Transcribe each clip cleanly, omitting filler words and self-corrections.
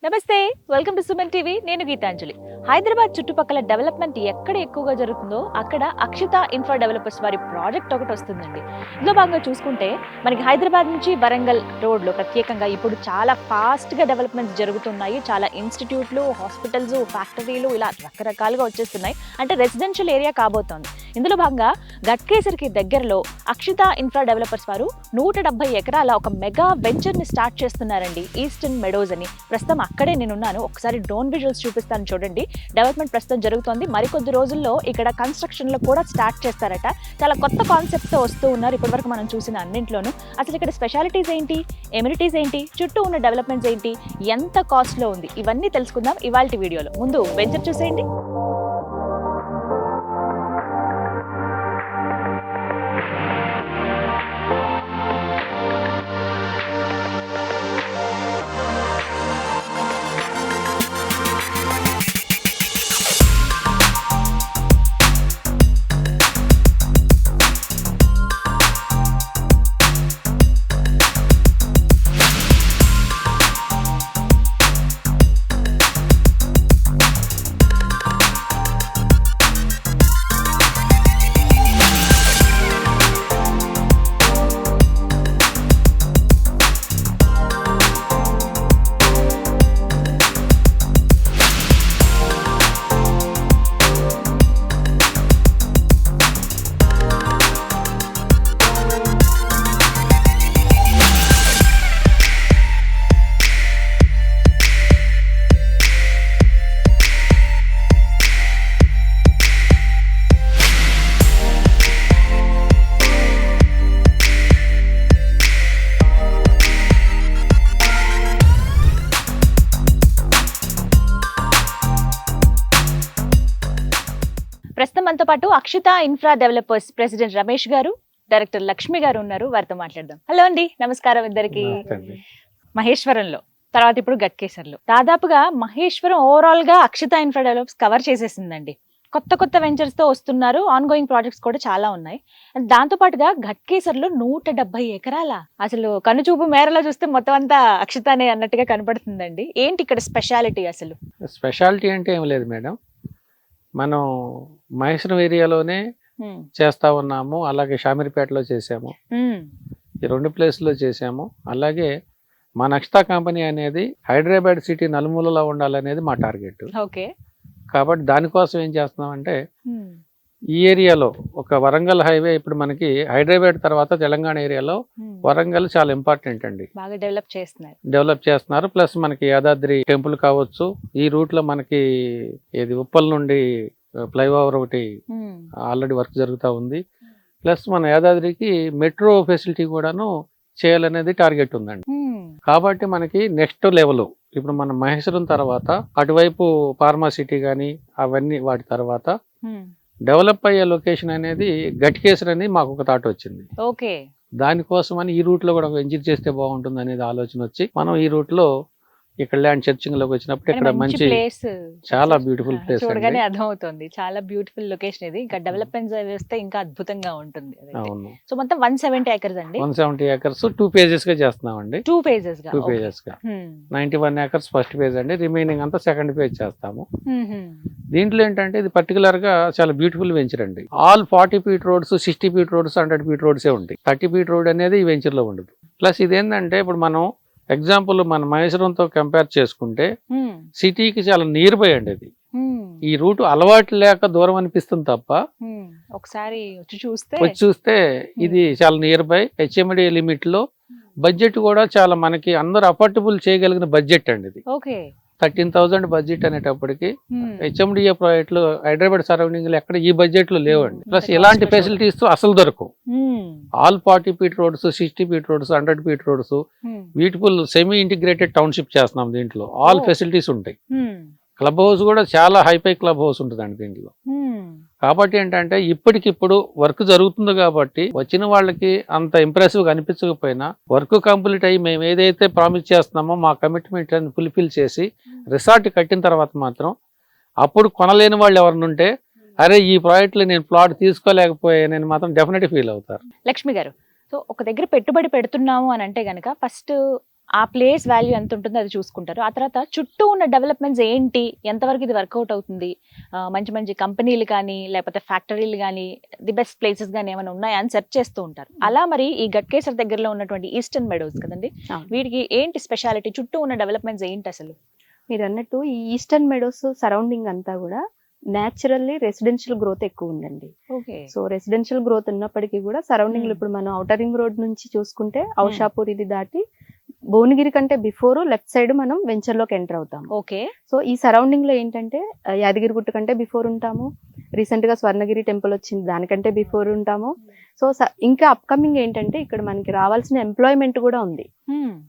నమస్తే, welcome to Suman TV. నేను గీతాంజలి. హైదరాబాద్ చుట్టుపక్కల డెవలప్మెంట్ ఎక్కడ ఎక్కువగా జరుగుతుందో అక్కడ అక్షిత ఇన్ఫ్రా డెవలపర్స్ వారి ప్రాజెక్ట్ ఒకటి వస్తుందండి. ఇందులో భాగంగా చూసుకుంటే మనకి హైదరాబాద్ నుంచి వరంగల్ రోడ్లో ప్రత్యేకంగా ఇప్పుడు చాలా ఫాస్ట్గా డెవలప్మెంట్స్ జరుగుతున్నాయి. చాలా ఇన్స్టిట్యూట్లు, హాస్పిటల్స్, ఫ్యాక్టరీలు ఇలా రకరకాలుగా వచ్చేస్తున్నాయి. అంటే రెసిడెన్షియల్ ఏరియా కాబోతోంది. ఇందులో భాగంగా గట్కేసర్కి దగ్గరలో అక్షిత ఇన్ఫ్రా డెవలపర్స్ వారు 170 ఎకరాల ఒక మెగా వెంచర్ని స్టార్ట్ చేస్తున్నారండి. ఈస్టర్న్ మెడోస్ అని. ప్రస్తుతం అక్కడే నేనున్నాను. ఒకసారి డ్రోన్ విజువల్స్ చూపిస్తాను చూడండి. డెవలప్మెంట్ ప్రస్తుతం జరుగుతోంది. మరికొద్ది రోజుల్లో ఇక్కడ కన్స్ట్రక్షన్లో కూడా స్టార్ట్ చేస్తారట. చాలా కొత్త కాన్సెప్ట్తో వస్తూ ఉన్నారు ఇప్పటివరకు మనం చూసిన అన్నింటిలోనూ. అసలు ఇక్కడ స్పెషాలిటీస్ ఏంటి, ఎమ్యూనిటీస్ ఏంటి, చుట్టూ ఉన్న డెవలప్మెంట్స్ ఏంటి, ఎంత కాస్ట్లో ఉంది, ఇవన్నీ తెలుసుకుందాం ఇవాల్టి వీడియోలో. ముందు వెంచర్ చూసేయండి. ప్రస్తుతం మనతో పాటు Akshita infra developers president Ramesh garu, director Lakshmi గారు ఉన్నారు. వారితో మాట్లాడదాం. హలో అండి, నమస్కారం ఇద్దరికి. మహేశ్వరంలో తర్వాత ఇప్పుడు గట్కేసర్లో దాదాపుగా మహేశ్వరం ఓవరాల్ గా అక్షిత ఇన్ఫ్రా డెవలపర్స్ కవర్ చేసేసిందండి. కొత్త కొత్త వెంచర్స్ తో వస్తున్నారు. ఆన్ గోయింగ్ ప్రాజెక్ట్స్ కూడా చాలా ఉన్నాయి. దాంతో పాటుగా గట్కేసర్లో 170 ఎకరాల అసలు కనుచూపు మేరలో చూస్తే మొత్తం అంతా అక్షితనే అన్నట్టుగా కనపడుతుందండి. ఏంటి ఇక్కడ స్పెషాలిటీ? అసలు స్పెషాలిటీ అంటే ఏం లేదు మేడం, మనం మహేశ్వరం ఏరియాలోనే చేస్తా ఉన్నాము. అలాగే షామీర్పేటలో చేసాము, ఈ 2 ప్లేస్లో చేసాము. అలాగే మా నక్షతా కంపెనీ అనేది హైదరాబాద్ సిటీ నలుమూలలో ఉండాలనేది మా టార్గెట్. ఓకే. కాబట్టి దానికోసం ఏం చేస్తున్నామంటే ఈ ఏరియాలో ఒక వరంగల్ హైవే ఇప్పుడు మనకి హైదరాబాద్ తర్వాత తెలంగాణ ఏరియాలో వరంగల్ చాలా ఇంపార్టెంట్ అండి. బాగా డెవలప్ చేస్తున్నారు. ప్లస్ మనకి యాదాద్రి టెంపుల్ కావచ్చు, ఈ రూట్ లో మనకి ఇది ఉప్పల్ నుండి ఫ్లైఓవర్ ఒకటి ఆల్రెడీ వర్క్ జరుగుతూ ఉంది. ప్లస్ మన యాదాద్రికి మెట్రో ఫెసిలిటీ కూడాను చేయాలనేది టార్గెట్ ఉందండి. కాబట్టి మనకి నెక్స్ట్ లెవెల్ ఇప్పుడు మన మహేశ్వరం తర్వాత అటువైపు ఫార్మాసిటీ కానీ అవన్నీ వాటి తర్వాత డెవలప్ అయ్యే లొకేషన్ అనేది గట్కేసర్ అని మాకు ఒక థాట్ వచ్చింది. ఓకే. దానికోసమని ఈ రూట్ లో కూడా వెంచర్ చేస్తే బాగుంటుంది అనేది ఆలోచన వచ్చి మనం ఈ రూట్ లో ఇక్కడ ల్యాండ్ సెర్చింగ్ లోకి వచ్చినప్పుడు ఇక్కడ మంచి చాలా బ్యూటిఫుల్ ప్లేస్ చూడగానే అర్థమవుతుంది. చాలా బ్యూటిఫుల్ లొకేషన్ ఇది. ఇంకా డెవలప్మెంట్ వస్తే ఇంకా అద్భుతంగా ఉంటుంది. అవును. సో మొత్తం 170 ఎకర్స్ అండి. 170 ఎకర్స్ 2 phases గా చేస్తున్నామండి. 2 phases గా 91 ఎకర్స్ ఫస్ట్ ఫేజ్ అండి. రిమైనింగ్ అంతా సెకండ్ ఫేజ్ చేస్తాము. దీంట్లో ఏంటంటే ఇది పర్టికులర్ గా చాలా బ్యూటిఫుల్ వెంచర్ అండి. All 40 feet roads, 60 feet roads, 100 feet రోడ్సే ఉంటాయి. 30 feet రోడ్ అనేది ఈ వెంచర్ లో ఉండదు. ప్లస్ ఇదేంటంటే ఇప్పుడు మనం ఎగ్జాంపుల్ మన మహేశ్వరంతో కంపేర్ చేసుకుంటే సిటీకి చాలా నియర్ బై అండి. అది ఈ రూట్ అలవాటు లేక దూరం అనిపిస్తుంది తప్ప ఒకసారి వచ్చి చూస్తే ఇది చాలా నియర్ బై. హెచ్ఎండి లిమిట్ లో బడ్జెట్ కూడా చాలా మనకి అందరూ అఫోర్డబుల్ చేయగలిగిన బడ్జెట్ అండి. ఇది 13,000 బడ్జెట్ అనేటప్పటికి హెచ్ఎండిఏ ప్రాజెక్టులు హైదరాబాద్ సరౌండింగ్ లో ఎక్కడ ఈ బడ్జెట్ లో లేవండి. ప్లస్ ఇలాంటి ఫెసిలిటీస్ అసలు దొరకవు. All 40 feet roads, 60 feet roads, 100 feet roads, beautiful semi integrated township చేస్తున్నాం. దీంట్లో ఆల్ ఫెసిలిటీస్ ఉంటాయి. క్లబ్ హౌస్ కూడా చాలా హైఫై క్లబ్ హౌస్ ఉంటుందండి దీంట్లో. కాబట్టి ఏంటంటే ఇప్పటికిప్పుడు వర్క్ జరుగుతుంది కాబట్టి వచ్చిన వాళ్ళకి అంత ఇంప్రెసివ్ గా అనిపించకపోయినా వర్క్ కంప్లీట్ అయ్యి మేము ఏదైతే ప్రామిస్ చేస్తున్నామో మా కమిట్మెంట్ అని ఫుల్ఫిల్ చేసి రిసార్ట్ కట్టిన తర్వాత మాత్రం అప్పుడు కొనలేని వాళ్ళు ఎవరిని ఉంటే అరే ఈ ప్రాజెక్ట్ లో నేను ప్లాట్ తీసుకోలేకపోయానని మాత్రం డెఫినెట్ ఫీల్ అవుతారు. లక్ష్మి గారు, సో ఒక దగ్గర పెట్టుబడి పెడుతున్నాము అని అంటే గనక ఫస్ట్ ఆ ప్లేస్ వాల్యూ ఎంత ఉంటుందో అది చూసుకుంటారు. ఆ తర్వాత చుట్టూ ఉన్న డెవలప్మెంట్స్ ఏంటి, ఎంతవరకు ఇది వర్కౌట్ అవుతుంది, మంచి మంచి కంపెనీలు కానీ లేకపోతే ఫ్యాక్టరీలు కానీ ది బెస్ట్ ప్లేసెస్ కానీ ఏమైనా ఉన్నాయా అని సెర్చ్ చేస్తూ ఉంటారు. అలా మరి ఈ గట్కేసర్ దగ్గరలో ఉన్నటువంటి ఈస్టర్న్ మెడోస్ కదండి, వీటికి ఏంటి స్పెషాలిటీ, చుట్టూ ఉన్న డెవలప్మెంట్స్ ఏంటి అసలు? మీరు అన్నట్టు ఈ ఈస్టర్న్ మెడోస్ సరౌండింగ్ అంతా కూడా న్యాచురల్లీ రెసిడెన్షియల్ గ్రోత్ ఎక్కువ ఉందండి. సో రెసిడెన్షియల్ గ్రోత్ ఉన్నప్పటికీ కూడా సరౌండింగ్ లో ఇప్పుడు మనం ఔటర్ రింగ్ రోడ్ నుంచి చూసుకుంటే ఔషాపూర్ ఇది దాటి భువనగిరి కంటే బిఫోర్ లెఫ్ట్ సైడ్ మనం వెంచర్ లోకి ఎంటర్ అవుతాం. ఓకే. సో ఈ సరౌండింగ్ లో ఏంటంటే యాదగిరిగుట్ట కంటే బిఫోర్ ఉంటాము, రీసెంట్ గా స్వర్ణగిరి టెంపుల్ వచ్చింది దానికంటే బిఫోర్ ఉంటాము. సో ఇంకా అప్కమింగ్ ఏంటంటే ఇక్కడ మనకి రావాల్సిన ఎంప్లాయ్మెంట్ కూడా ఉంది.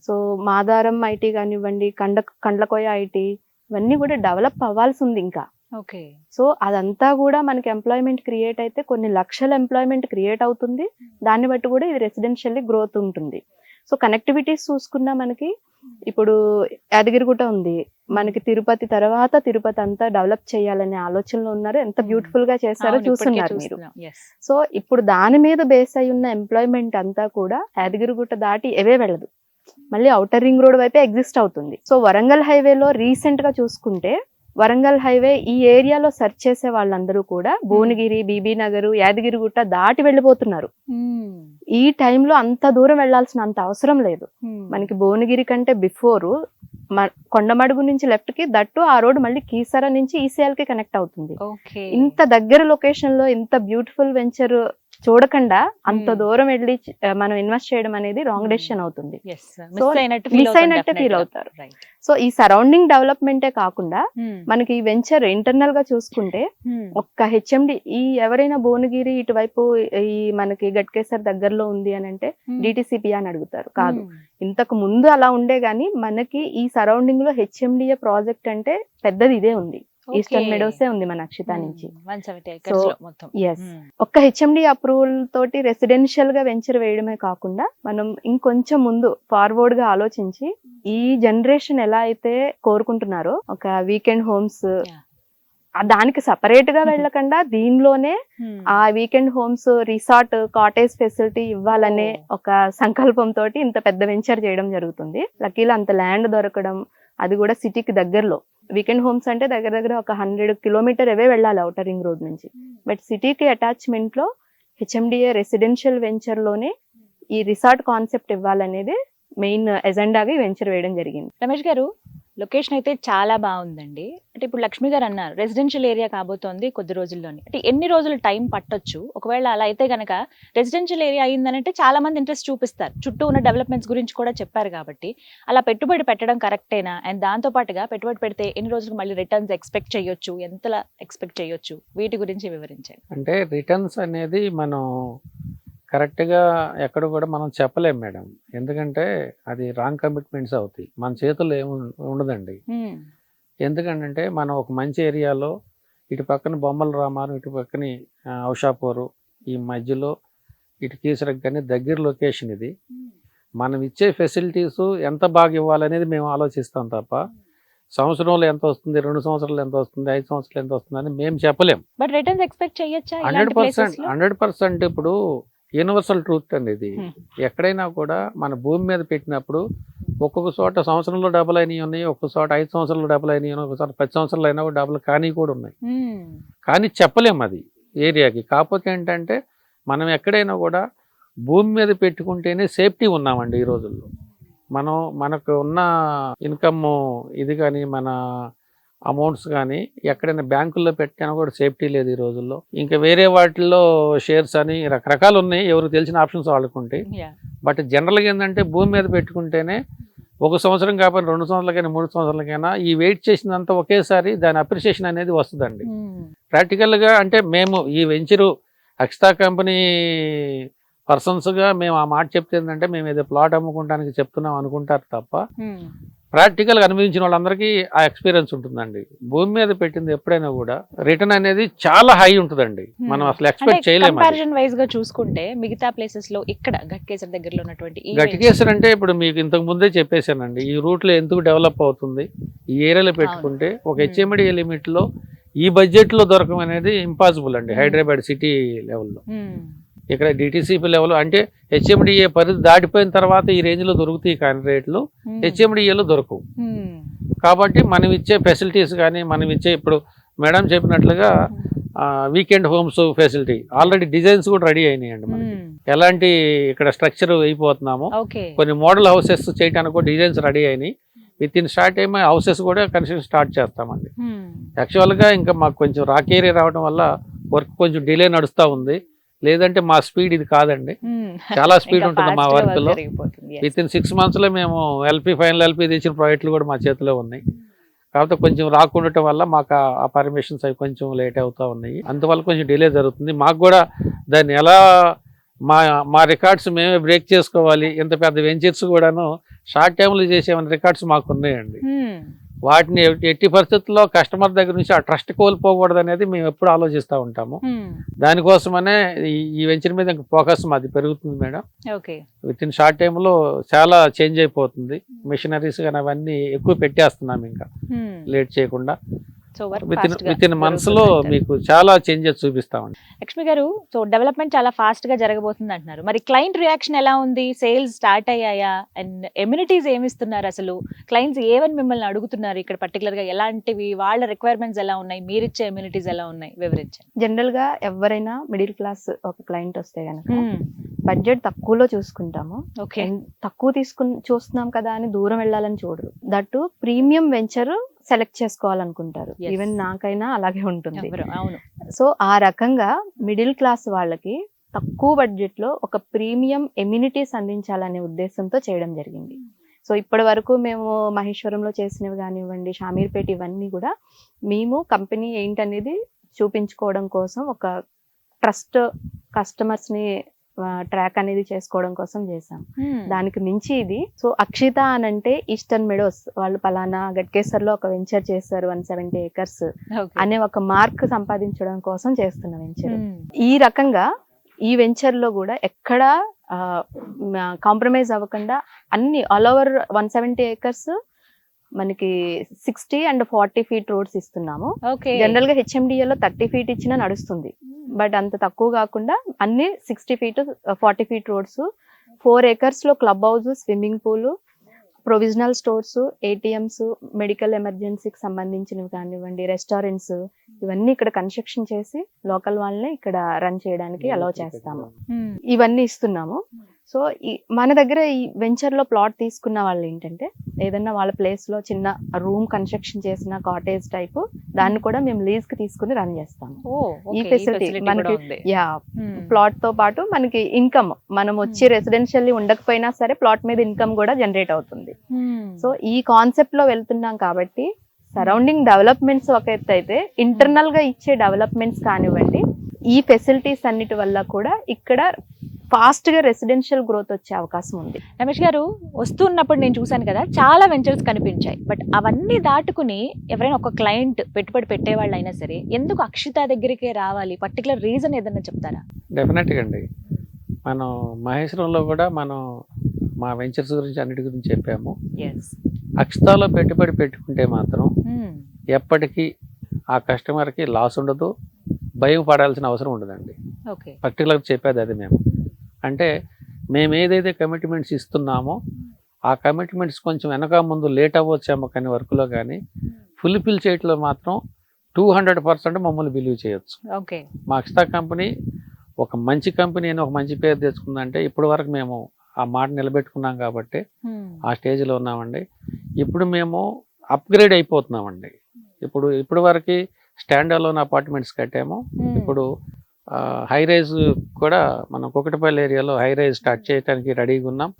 సో మాదారం ఐటీ కానివ్వండి, కండ్లకోయ ఐటీ ఇవన్నీ కూడా డెవలప్ అవ్వాల్సి ఉంది ఇంకా. ఓకే. సో అదంతా కూడా మనకి ఎంప్లాయ్మెంట్ క్రియేట్ అయితే కొన్ని లక్షల ఎంప్లాయ్మెంట్ క్రియేట్ అవుతుంది. దాన్ని బట్టి కూడా ఇది రెసిడెన్షియల్లీ గ్రోత్ ఉంటుంది. సో కనెక్టివిటీస్ చూసుకున్నా మనకి ఇప్పుడు యాదగిరిగుట్ట ఉంది, మనకి తిరుపతి తర్వాత తిరుపతి అంతా డెవలప్ చేయాలనే ఆలోచనలో ఉన్నారు. ఎంత బ్యూటిఫుల్ గా చేస్తారో చూస్తున్నారు మీరు. సో ఇప్పుడు దాని మీద బేస్ అయి ఉన్న ఎంప్లాయ్మెంట్ అంతా కూడా యాదగిరిగుట్ట దాటి ఎవే వెళ్ళదు, మళ్ళీ ఔటర్ రింగ్ రోడ్ వైపే ఎగ్జిస్ట్ అవుతుంది. సో వరంగల్ హైవేలో రీసెంట్ గా చూసుకుంటే వరంగల్ హైవే ఈ ఏరియాలో సెర్చ్ చేసే వాళ్ళందరూ కూడా భువనగిరి, బీబీ నగర్, యాదగిరిగుట్ట దాటి వెళ్ళిపోతున్నారు. ఈ టైంలో అంత దూరం వెళ్లాల్సిన అంత అవసరం లేదు. మనకి భువనగిరి కంటే బిఫోర్ కొండమడుగు నుంచి లెఫ్ట్ కి దట్టు ఆ రోడ్ మళ్ళీ కీసర నుంచి ఈసీఎల్ కి కనెక్ట్ అవుతుంది. ఇంత దగ్గర లొకేషన్ లో ఇంత బ్యూటిఫుల్ వెంచర్ చూడకుండా అంత దూరం వెళ్ళి మనం ఇన్వెస్ట్ చేయడం అనేది రాంగ్ డెసిషన్ అవుతుంది. సో మిస్ అయినట్టు ఫీల్ అవుతారు. సో ఈ సరౌండింగ్ డెవలప్మెంటే కాకుండా మనకి ఈ వెంచర్ ఇంటర్నల్ గా చూసుకుంటే ఒక్క హెచ్ఎండి ఈ ఎవరైనా భువనగిరి ఇటువైపు ఈ మనకి గట్కేసర్ దగ్గరలో ఉంది అని అంటే డిటిసిపి అని అడుగుతారు. కాదు, ఇంతకు ముందు అలా ఉండే గానీ మనకి ఈ సరౌండింగ్ లో హెచ్ఎండిఏ ప్రాజెక్ట్ అంటే పెద్దది ఇదే ఉంది. ఈస్టర్న్ మెడోసే ఉంది మన అక్షిత నుంచి. ఒక్క హెచ్ఎండి అప్రూవల్ తోటి రెసిడెన్షియల్ గా వెంచర్ వేయడమే కాకుండా మనం ఇంకొంచెం ముందు ఫార్వర్డ్ గా ఆలోచించి ఈ జనరేషన్ ఎలా అయితే కోరుకుంటున్నారో ఒక వీకెండ్ హోమ్స్ దానికి సపరేట్ గా వెళ్ళకుండా దీనిలోనే ఆ weekend homes, resort, cottage facility ఇవ్వాలనే ఒక సంకల్పంతో ఇంత పెద్ద వెంచర్ చేయడం జరుగుతుంది. లక్కీలో అంత ల్యాండ్ దొరకడం, అది కూడా సిటీకి దగ్గరలో. వీకెండ్ హోమ్స్ అంటే దగ్గర దగ్గర ఒక 100 కిలోమీటర్ అవే వెళ్ళాలి ఔటర్ రింగ్ రోడ్ నుంచి. బట్ సిటీకి అటాచ్మెంట్ లో హెచ్ఎండిఏ రెసిడెన్షియల్ వెంచర్ లోనే ఈ రిసార్ట్ కాన్సెప్ట్ ఇవ్వాలనేది మెయిన్ ఎజెండాగా ఈ వెంచర్ వేయడం జరిగింది. రమేష్ గారు, లొకేషన్ అయితే చాలా బాగుందండి. అంటే ఇప్పుడు లక్ష్మి గారు అన్నారు రెసిడెన్షియల్ ఏరియా కాబోతోంది కొద్ది రోజుల్లోనే, అంటే ఎన్ని రోజులు టైం పట్టొచ్చు? ఒకవేళ అలా అయితే కనుక రెసిడెన్షియల్ ఏరియా అయిందనంటే చాలా మంది ఇంట్రెస్ట్ చూపిస్తారు, చుట్టూ ఉన్న డెవలప్మెంట్స్ గురించి కూడా చెప్పారు కాబట్టి అలా పెట్టుబడి పెట్టడం కరెక్టేనా? అండ్ దాంతో పాటుగా పెట్టుబడి పెడితే ఎన్ని రోజులకు మళ్ళీ రిటర్న్స్ ఎక్స్పెక్ట్ చేయొచ్చు, ఎంతలా ఎక్స్పెక్ట్ చేయొచ్చు, వీటి గురించి వివరించండి. అంటే రిటర్న్స్ అనేది మనం కరెక్ట్గా ఎక్కడ కూడా మనం చెప్పలేం మేడం, ఎందుకంటే అది రాంగ్ కమిట్మెంట్స్ అవుతాయి, మన చేతుల్లో ఏమి ఉండదండి. ఎందుకంటే మనం ఒక మంచి ఏరియాలో ఇటు పక్కన బొమ్మల రామారం, ఇటు పక్కన ఔషాపూరు, ఈ మధ్యలో ఇటు కీసరకు కానీ దగ్గర లొకేషన్ ఇది. మనం ఇచ్చే ఫెసిలిటీస్ ఎంత బాగా ఇవ్వాలనేది మేము ఆలోచిస్తాం తప్ప సంవత్సరంలో ఎంత వస్తుంది, 2 సంవత్సరాలు ఎంత వస్తుంది, 5 సంవత్సరాలు ఎంత వస్తుంది అని మేము చెప్పలేం. బట్ రిటర్న్స్ ఎక్స్పెక్ట్ చేయొచ్చా? 100% ఇప్పుడు యూనివర్సల్ ట్రూత్ అండి ఇది. ఎక్కడైనా కూడా మన భూమి మీద పెట్టినప్పుడు ఒక్కొక్క చోట సంవత్సరంలో డబుల్ అయినవి ఉన్నాయి, ఒక్కొక్క చోట 5 సంవత్సరాలు డబుల్ అయినాయి, ఒక్కొక్క చోట 10 సంవత్సరాలు అయినా కూడా డబుల్ కానీ కూడా ఉన్నాయి. కానీ చెప్పలేము అది ఏరియాకి. కాకపోతే ఏంటంటే మనం ఎక్కడైనా కూడా భూమి మీద పెట్టుకుంటేనే సేఫ్టీ ఉన్నామండి ఈ రోజుల్లో. మనకు ఉన్న ఇన్కమ్ ఇది కానీ మన అమౌంట్స్ కానీ ఎక్కడైనా బ్యాంకుల్లో పెట్టినా కూడా సేఫ్టీ లేదు ఈ రోజుల్లో. ఇంకా వేరే వాటిల్లో షేర్స్ అని రకరకాలు ఉన్నాయి, ఎవరికి తెలిసిన ఆప్షన్స్ వాళ్ళకుంటాయి. బట్ జనరల్గా ఏంటంటే భూమి మీద పెట్టుకుంటేనే 1 సంవత్సరం కాకపోతే 2 సంవత్సరాలకైనా 3 సంవత్సరాలకైనా ఈ వెయిట్ చేసినంత ఒకేసారి దాని అప్రిషియేషన్ అనేది వస్తుందండి. ప్రాక్టికల్గా అంటే మేము ఈ వెంచరు అక్షితా కంపెనీ పర్సన్స్గా మేము ఆ మాట చెప్తే ఏంటంటే మేము ఏదో ప్లాట్ అమ్ముకుంటానికి చెప్తున్నాం అనుకుంటారు తప్ప ప్రాక్టికల్గా అనుభవించిన వాళ్ళందరికీ ఆ ఎక్స్పీరియన్స్ ఉంటుందండి. భూమి మీద పెట్టింది ఎప్పుడైనా కూడా రిటర్న్ అనేది చాలా హై ఉంటుందండి, మనం అసలు ఎక్స్పెక్ట్ చేయలేము. కంపారిజన్ వైజ్ గా చూసుకుంటే మిగతా ప్లేసెస్ లో ఇక్కడ గట్కేసర్ దగ్గరలో ఉన్నటువంటి గట్కేసర్ అంటే ఇప్పుడు మీకు ఇంతకు ముందే చెప్పేశానండి, ఈ రూట్ లో ఎందుకు డెవలప్ అవుతుంది, ఈ ఏరియాలో పెట్టుకుంటే ఒక హెచ్ఎండి లిమిట్ లో ఈ బడ్జెట్ లో దొరకడం అనేది ఇంపాసిబుల్ అండి హైదరాబాద్ సిటీ లెవెల్లో. ఇక్కడ డిటిసిపి లెవెల్ అంటే హెచ్ఎండిఏ పరిధి దాటిపోయిన తర్వాత ఈ రేంజ్లో దొరుకుతాయి కానీ రేట్లు హెచ్ఎండిఏలో దొరకవు. కాబట్టి మనం ఇచ్చే ఫెసిలిటీస్ కానీ మనం ఇచ్చే ఇప్పుడు మేడం చెప్పినట్లుగా weekend homes facility already designs కూడా రెడీ అయినాయండి. మనకి ఎలాంటి ఇక్కడ స్ట్రక్చర్ అయిపోతున్నామో కొన్ని మోడల్ హౌసెస్ చేయడానికి కూడా డిజైన్స్ రెడీ అయినాయి. With in short time houses కూడా కన్స్ట్రక్షన్ స్టార్ట్ చేస్తామండి. యాక్చువల్గా ఇంకా మాకు కొంచెం రాక్ ఏరియా రావడం వల్ల వర్క్ కొంచెం డిలే నడుస్తూ ఉంది. లేదంటే మా స్పీడ్ ఇది కాదండి, చాలా స్పీడ్ ఉంటుంది మా వర్క్ లో. విత్ ఇన్ 6 months లో మేము ఫైనల్ ఎల్పి తెచ్చిన ప్రాజెక్టులు కూడా మా చేతిలో ఉన్నాయి. కాకపోతే కొంచెం రాకుండటం వల్ల మాకు ఆ పర్మిషన్స్ అవి కొంచెం లేట్ అవుతూ ఉన్నాయి. అందువల్ల కొంచెం డిలే జరుగుతుంది. మాకు కూడా దాన్ని ఎలా మా రికార్డ్స్ మేమే బ్రేక్ చేసుకోవాలి, ఇంత పెద్ద వెంచర్స్ కూడాను షార్ట్ టైంలో చేసేమని రికార్డ్స్ మాకు ఉన్నాయండి. వాటిని ఎట్టి పరిస్థితుల్లో కస్టమర్ దగ్గర నుంచి ఆ ట్రస్ట్ కోల్పోకూడదు అనేది మేము ఎప్పుడు ఆలోచిస్తూ ఉంటాము. దానికోసమనే ఈ వెంచర్ మీద ఇంకా ఫోకస్ మాది పెరుగుతుంది మేడం. విత్ ఇన్ షార్ట్ టైంలో చాలా చేంజ్ అయిపోతుంది. మిషనరీస్ కానీ అవన్నీ ఎక్కువ పెట్టేస్తున్నాం ఇంకా లేట్ చేయకుండా. విత్ ఇన్ మంత్స్ లో మీకు చాలా చేంజెస్ చూపిస్తామండి. లక్ష్మి గారు, సో డెవలప్మెంట్ చాలా ఫాస్ట్ గా జరగబోతుంది అంటున్నారు. మరి క్లయింట్ రియాక్షన్ ఎలా ఉంది? సేల్స్ స్టార్ట్ అయ్యాయా? అండ్ ఎమ్యూనిటీస్ ఏమిస్తున్నారు? అసలు క్లయింట్స్ ఏమని మిమ్మల్ని అడుగుతున్నారు ఇక్కడ పర్టికులర్ గా? ఎలాంటివి వాళ్ళ రిక్వైర్మెంట్స్ ఎలా ఉన్నాయి? మీరిచ్చే ఎమ్యూనిటీస్ ఎలా ఉన్నాయి? వివరించండి. జనరల్ గా ఎవరైనా మిడిల్ క్లాస్ ఒక క్లయింట్ వస్తే గనక బడ్జెట్ తక్కువలో చూసుకుంటాము. తక్కువ చూస్తున్నాం కదా అని దూరం వెళ్ళాలని చూడరు. దట్టు ప్రీమియం వెంచర్ సెలెక్ట్ చేసుకోవాలనుకుంటారు. ఈవెన్ నాకైనా అలాగే ఉంటుంది. సో ఆ రకంగా మిడిల్ క్లాస్ వాళ్ళకి తక్కువ బడ్జెట్ లో ఒక ప్రీమియం ఎమ్యూనిటీస్ అందించాలనే ఉద్దేశంతో చేయడం జరిగింది. సో ఇప్పటి వరకు మేము మహేశ్వరంలో చేసినవి కానివ్వండి, షామీర్పేట, ఇవన్నీ కూడా మేము కంపెనీ ఏంటనేది చూపించుకోవడం కోసం, ఒక ట్రస్ట్ కస్టమర్స్ ని ట్రాక్ అనేది చేసుకోవడం కోసం చేసాం. దానికి మించి ఇది. సో అక్షిత అనంటే ఈస్టర్న్ మెడోస్ వాళ్ళు పలానా గట్కేసర్ లో ఒక వెంచర్ చేస్తారు 170 acres అనే ఒక మార్క్ సంపాదించడం కోసం చేస్తున్న వెంచర్. ఈ రకంగా ఈ వెంచర్ లో కూడా ఎక్కడ కాంప్రమైజ్ అవ్వకుండా అన్ని ఆల్ ఓవర్ 170 acres మనకి 60 and 40 feet రోడ్స్ ఇస్తున్నాము. జనరల్ గా హెచ్ఎండిఏ లో 30 feet ఇచ్చినా నడుస్తుంది. బట్ అంత తక్కువ కాకుండా అన్ని 60 feet 40 feet రోడ్స్, 4 acres లో club house, swimming pool, provisional stores, ATMs, medical ఎమర్జెన్సీకి సంబంధించినవి కానివ్వండి, రెస్టారెంట్స్, ఇవన్నీ ఇక్కడ కన్స్ట్రక్షన్ చేసి లోకల్ వాళ్ళని ఇక్కడ రన్ చేయడానికి అలౌ చేస్తాము. ఇవన్నీ ఇస్తున్నాము. సో మన దగ్గర ఈ వెంచర్ లో ప్లాట్ తీసుకున్న వాళ్ళు ఏంటంటే ఏదన్నా వాళ్ళ ప్లేస్ లో చిన్న రూమ్ కన్స్ట్రక్షన్ చేసిన కాటేజ్ టైప్ దాన్ని కూడా మేము లీజ్ కి తీసుకుని రన్ చేస్తాము. ఈ ఫెసిలిటీ మనకి ప్లాట్ తో పాటు మనకి ఇన్కమ్, మనం వచ్చి రెసిడెన్షియల్లీ ఉండకపోయినా సరే ప్లాట్ మీద ఇన్కమ్ కూడా జనరేట్ అవుతుంది. సో ఈ కాన్సెప్ట్ లో వెళ్తున్నాం కాబట్టి సరౌండింగ్ డెవలప్మెంట్స్ ఒక ఎత్తు అయితే, ఇంటర్నల్ గా ఇచ్చే డెవలప్మెంట్స్ కానివ్వండి, ఈ ఫెసిలిటీస్ అన్నిటి వల్ల కూడా ఇక్కడ ఫాస్ట్ గా రెసిడెన్షియల్ గ్రోత్ వచ్చే అవకాశం ఉంది. రమేష్ గారు, వస్తున్నప్పుడు నేను చూసాను కదా, చాలా వెంచర్స్ కనిపించాయి. బట్ అవన్నీ దాటుకుని ఎవరైనా ఒక క్లయింట్ పెట్టుబడి పెట్టేవాళ్ళు అయినా సరే ఎందుకు అక్షిత దగ్గరికే రావాలి? పర్టికులర్ రీజన్ ఏదన్నా చెప్తారా? డెఫినెట్గా అండి. మనం మహేశ్వరంలో కూడా మనం మా వెంచర్స్ గురించి అన్నిటి గురించి చెప్పాము. అక్షితాలో పెట్టుబడి పెట్టుకుంటే మాత్రం ఎప్పటికీ ఆ కస్టమర్కి లాస్ ఉండదు, భయం పడాల్సిన అవసరం ఉండదండి. పర్టికులర్ చెప్పేది అది. మేము ఏదైతే కమిట్మెంట్స్ ఇస్తున్నామో ఆ కమిట్మెంట్స్ కొంచెం వెనక ముందు లేట్ అవ్వచ్చేమో కానీ వర్క్లో కానీ ఫుల్ఫిల్ చేయట్లో మాత్రం 200% మమ్మల్ని బిలీవ్ చేయొచ్చు. మా అక్షిత కంపెనీ ఒక మంచి కంపెనీ అని ఒక మంచి పేరు తెచ్చుకుందంటే ఇప్పటి వరకు మేము ఆ మాట నిలబెట్టుకున్నాం కాబట్టి ఆ స్టేజ్లో ఉన్నామండి. ఇప్పుడు మేము అప్గ్రేడ్ అయిపోతున్నామండి. ఇప్పుడు వరకు స్టాండ్ అలోన్ అపార్ట్మెంట్స్ కట్టాము. ఇప్పుడు హై రైజ్ కూడా మనం కుకటపల్లి ఏరియాలో హై రైజ్ స్టార్ట్ చేయడానికి రెడీగా ఉన్నాం.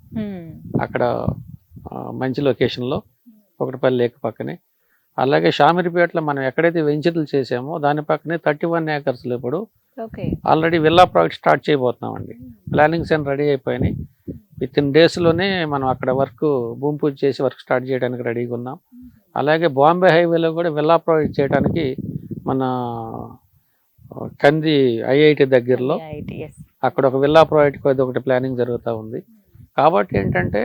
అక్కడ మంచి లొకేషన్లో కుకటపల్లి లేక్ పక్కనే. అలాగే షామీర్పేటలో మనం ఎక్కడైతే వెంచర్లు చేసామో దాని పక్కనే 31 acres ఇప్పుడు ఆల్రెడీ విల్లా ప్రాజెక్ట్ స్టార్ట్ చేయబోతున్నామండి. ప్లానింగ్స్ అన్ని రెడీ అయిపోయినాయి. విత్ ఇన్ డేస్లోనే మనం అక్కడ వర్క్ భూమి పూజ చేసి వర్క్ స్టార్ట్ చేయడానికి రెడీగా ఉన్నాం. అలాగే బాంబే హైవేలో కూడా విల్లా ప్రాజెక్ట్ చేయడానికి మన కంది ఐఐటి దగ్గరలో అక్కడ ఒక విల్లా ప్రాజెక్ట్ ఒకటి ప్లానింగ్ జరుగుతూ ఉంది. కాబట్టి ఏంటంటే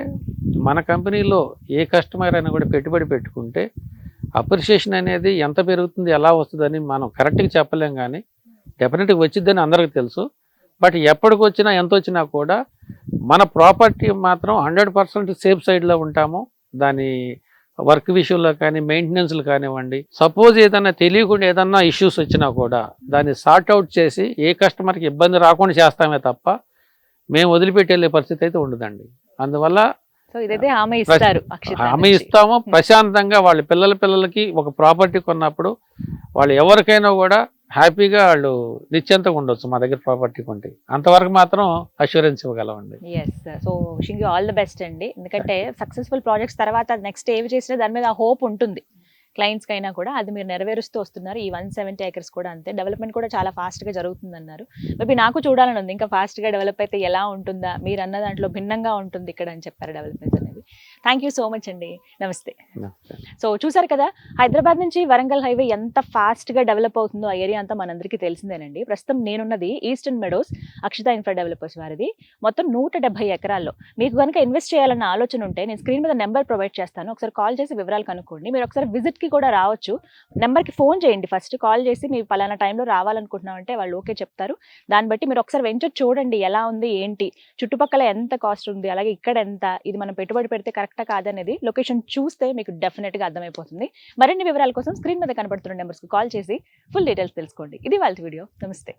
మన కంపెనీలో ఏ కస్టమర్ అయినా కూడా పెట్టుబడి పెట్టుకుంటే అప్రిషియేషన్ అనేది ఎంత పెరుగుతుంది, ఎలా వస్తుందని మనం కరెక్ట్గా చెప్పలేం, కానీ డెఫినెట్గా వచ్చిద్దని అందరికీ తెలుసు. బట్ ఎప్పటికి వచ్చినా ఎంత వచ్చినా కూడా మన ప్రాపర్టీ మాత్రం 100% సేఫ్ సైడ్లో ఉంటాము. దాని వర్క్ విషయంలో కానీ మెయింటెనెన్స్లు కానివ్వండి, సపోజ్ ఏదైనా తెలియకుండా ఏదన్నా ఇష్యూస్ వచ్చినా కూడా దాన్ని సార్ట్ అవుట్ చేసి ఏ కస్టమర్కి ఇబ్బంది రాకుండా చేస్తామే తప్ప మేము వదిలిపెట్టి వెళ్ళే పరిస్థితి అయితే ఉండదండి. అందువల్ల సో ఇదైతే హామీ ఇస్తారు అక్షిత హామీ నుంచి. ఇస్తాము. ప్రశాంతంగా వాళ్ళ పిల్లలకి ఒక ప్రాపర్టీ కొన్నప్పుడు వాళ్ళు ఎవరికైనా కూడా హ్యాపీగా వాళ్ళు నిశ్చింతగా ఉండొచ్చు మా దగ్గర ప్రాపర్టీ కొంటే. అంతవరకు మాత్రం అష్యూరెన్స్ ఇవ్వగలమండి. Yes, so wishing you all the best అండి. ఎందుకంటే సక్సెస్ఫుల్ ప్రాజెక్ట్స్ తర్వాత నెక్స్ట్ ఏవి చేసినా దాని మీద హోప్ ఉంటుంది క్లయింట్స్కి అయినా కూడా. అది మీరు నెరవేరుస్తూ వస్తున్నారు. ఈ 170 acres కూడా అంతే. డెవలప్మెంట్ కూడా చాలా ఫాస్ట్గా జరుగుతుంది అన్నారు. మేబీ నాకు చూడాలని ఉంది ఇంకా ఫాస్ట్గా డెవలప్ అయితే ఎలా ఉంటుందా, మీరు అన్న దాంట్లో భిన్నంగా ఉంటుంది ఇక్కడ అని చెప్పారు డెవలప్మెంట్ అనేది. థ్యాంక్ యూ సో మచ్ అండి. నమస్తే. సో చూసారు కదా, హైదరాబాద్ నుంచి వరంగల్ హైవే ఎంత ఫాస్ట్గా డెవలప్ అవుతుందో ఆ ఏరియా అంతా మనందరికీ తెలిసిందేనండి. ప్రస్తుతం నేనున్నది Eastern Meadows Akshita infra developers వారిది. మొత్తం 170 ఎకరాల్లో. మీకు కనుక ఇన్వెస్ట్ చేయాలన్న ఆలోచన ఉంటే నేను స్క్రీన్ మీద నెంబర్ ప్రొవైడ్ చేస్తాను, ఒకసారి కాల్ చేసి వివరాలు కనుక్కోండి. మీరు ఒకసారి విజిట్కి కూడా రావచ్చు. నెంబర్కి ఫోన్ చేయండి, ఫస్ట్ కాల్ చేసి మీరు పలానా టైంలో రావాలనుకుంటున్నామంటే వాళ్ళు ఓకే చెప్తారు. దాన్ని బట్టి మీరు ఒకసారి వెంచర్ చూడండి ఎలా ఉంది ఏంటి, చుట్టుపక్కల ఎంత కాస్ట్ ఉంది, అలాగే ఇక్కడ ఎంత, ఇది మనం పెట్టుబడి పెడితే కరెక్టా కాదనేది లొకేషన్ చూస్తే మీకు డెఫినెట్గా అర్థమైపోతుంది. మరిన్ని వివరాల కోసం స్క్రీన్ మీద కనబడుతున్న నెంబర్స్కి కాల్ చేసి ఫుల్ డీటెయిల్స్ తెలుసుకోండి. ఇది వాళ్ళ వీడియో. నమస్తే.